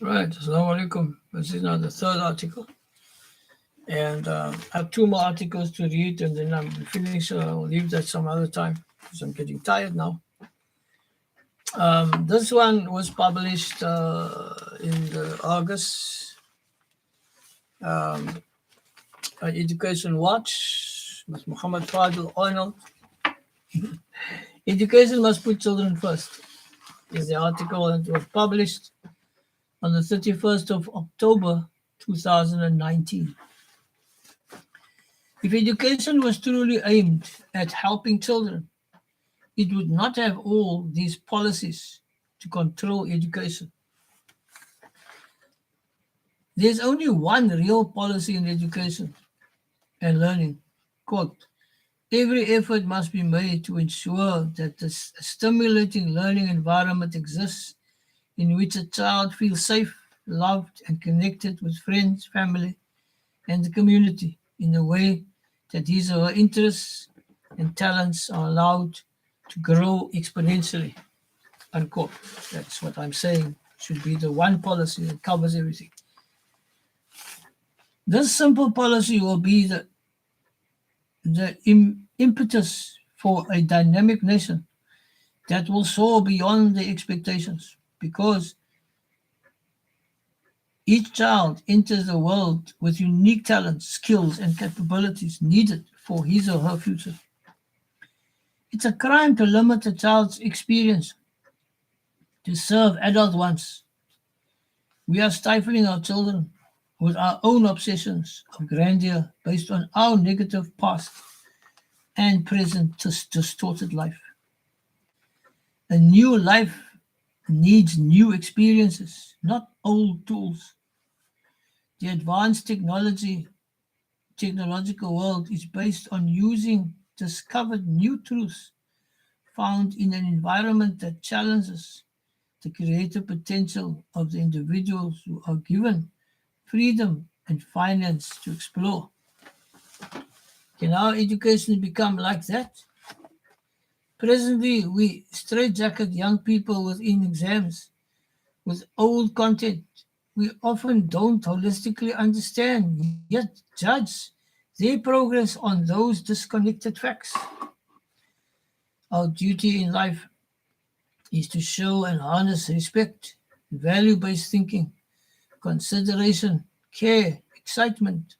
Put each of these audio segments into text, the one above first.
Right, Assalamu alaikum. This is now the third article. And I have two more articles to read and then I'm finished. I'll leave that some other time because I'm getting tired now. This one was published in the August Education Watch with Muhammad Fadil Arnold. Education must put children first is the article, and it was published on the 31st of October 2019. If education was truly aimed at helping children, it would not have all these policies to control education. There's only one real policy in education and learning. Quote, every effort must be made to ensure that a stimulating learning environment exists in which a child feels safe, loved, and connected with friends, family, and the community in a way that his or her interests and talents are allowed to grow exponentially. Unquote. That's what I'm saying should be the one policy that covers everything. This simple policy will be the impetus for a dynamic nation that will soar beyond the expectations because each child enters the world with unique talents, skills, and capabilities needed for his or her future. It's a crime to limit a child's experience to serve adult ones. We are stifling our children with our own obsessions of grandeur based on our negative past and present distorted life. A new life needs new experiences, not old tools. The advanced technological world is based on using discovered new truths found in an environment that challenges the creative potential of the individuals who are given freedom and finance to explore. Can our education become like that? Presently, we straitjacket young people within exams with old content. We often don't holistically understand, yet judge their progress on those disconnected facts. Our duty in life is to show and harness respect, value based thinking, consideration, care, excitement,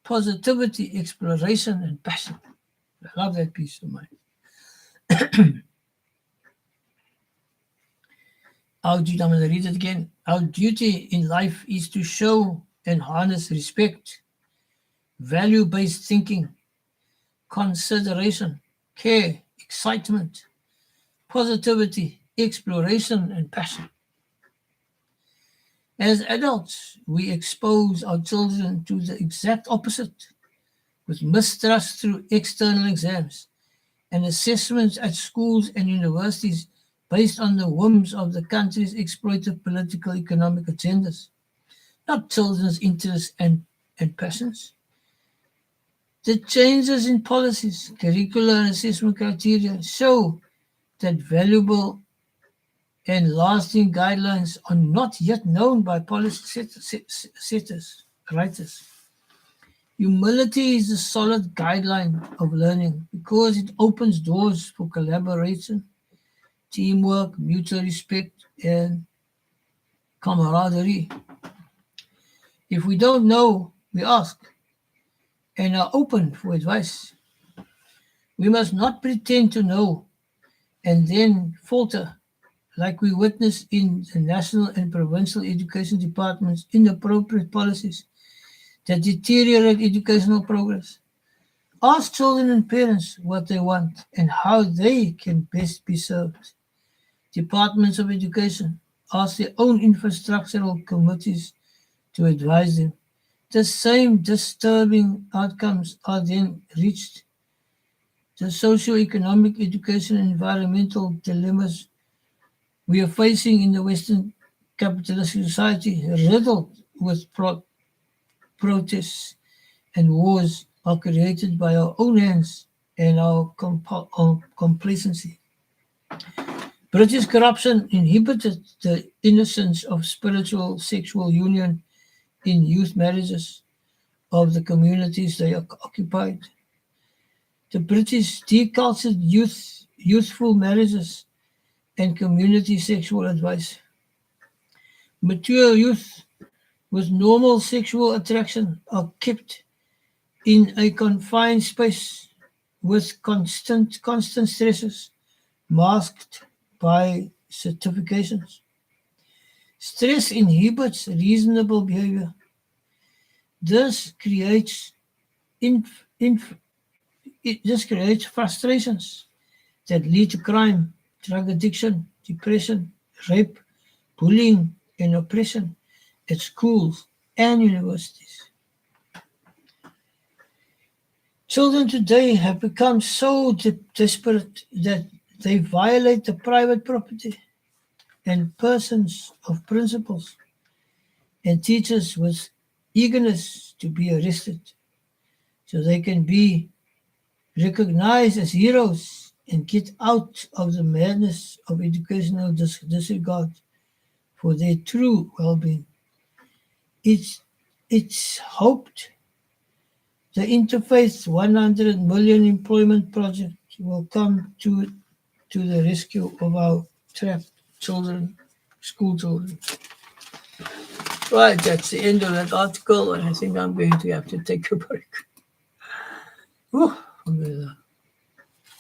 positivity, exploration, and passion. I love that piece of mine. I'm going to read it again. Our duty in life is to show and harness respect, value based thinking, consideration, care, excitement, positivity, exploration, and passion. As adults, we expose our children to the exact opposite with mistrust through external exams and assessments at schools and universities based on the whims of the country's exploitive political economic agendas, not children's interests and passions. The changes in policies, curricular and assessment criteria show that valuable and lasting guidelines are not yet known by policy writers. Humility is a solid guideline of learning because it opens doors for collaboration, teamwork, mutual respect, and camaraderie. If we don't know, we ask and are open for advice. We must not pretend to know and then falter like we witness in the national and provincial education departments inappropriate policies that deteriorate educational progress. Ask children and parents what they want and how they can best be served. Departments of education ask their own infrastructural committees to advise them. The same disturbing outcomes are then reached. The socio-economic, education, and environmental dilemmas we are facing in the Western capitalist society, riddled with protests and wars, are created by our own hands and our complacency. British corruption inhibited the innocence of spiritual sexual union in youth marriages of the communities they occupied. The British decultured youthful marriages and community sexual advice. Mature youth with normal sexual attraction are kept in a confined space with constant stresses, masked by certifications. Stress inhibits reasonable behavior. This creates inf- inf- this creates frustrations that lead to crime, drug addiction, depression, rape, bullying, and oppression at schools and universities. Children today have become so desperate that they violate the private property and persons of principals and teachers with eagerness to be arrested so they can be recognized as heroes and get out of the madness of educational disregard for their true well-being. It's hoped the Interfaith 100 million employment project will come to the rescue of our trapped children, school children. Right, that's the end of that article, and I think I'm going to have to take a break. Whew,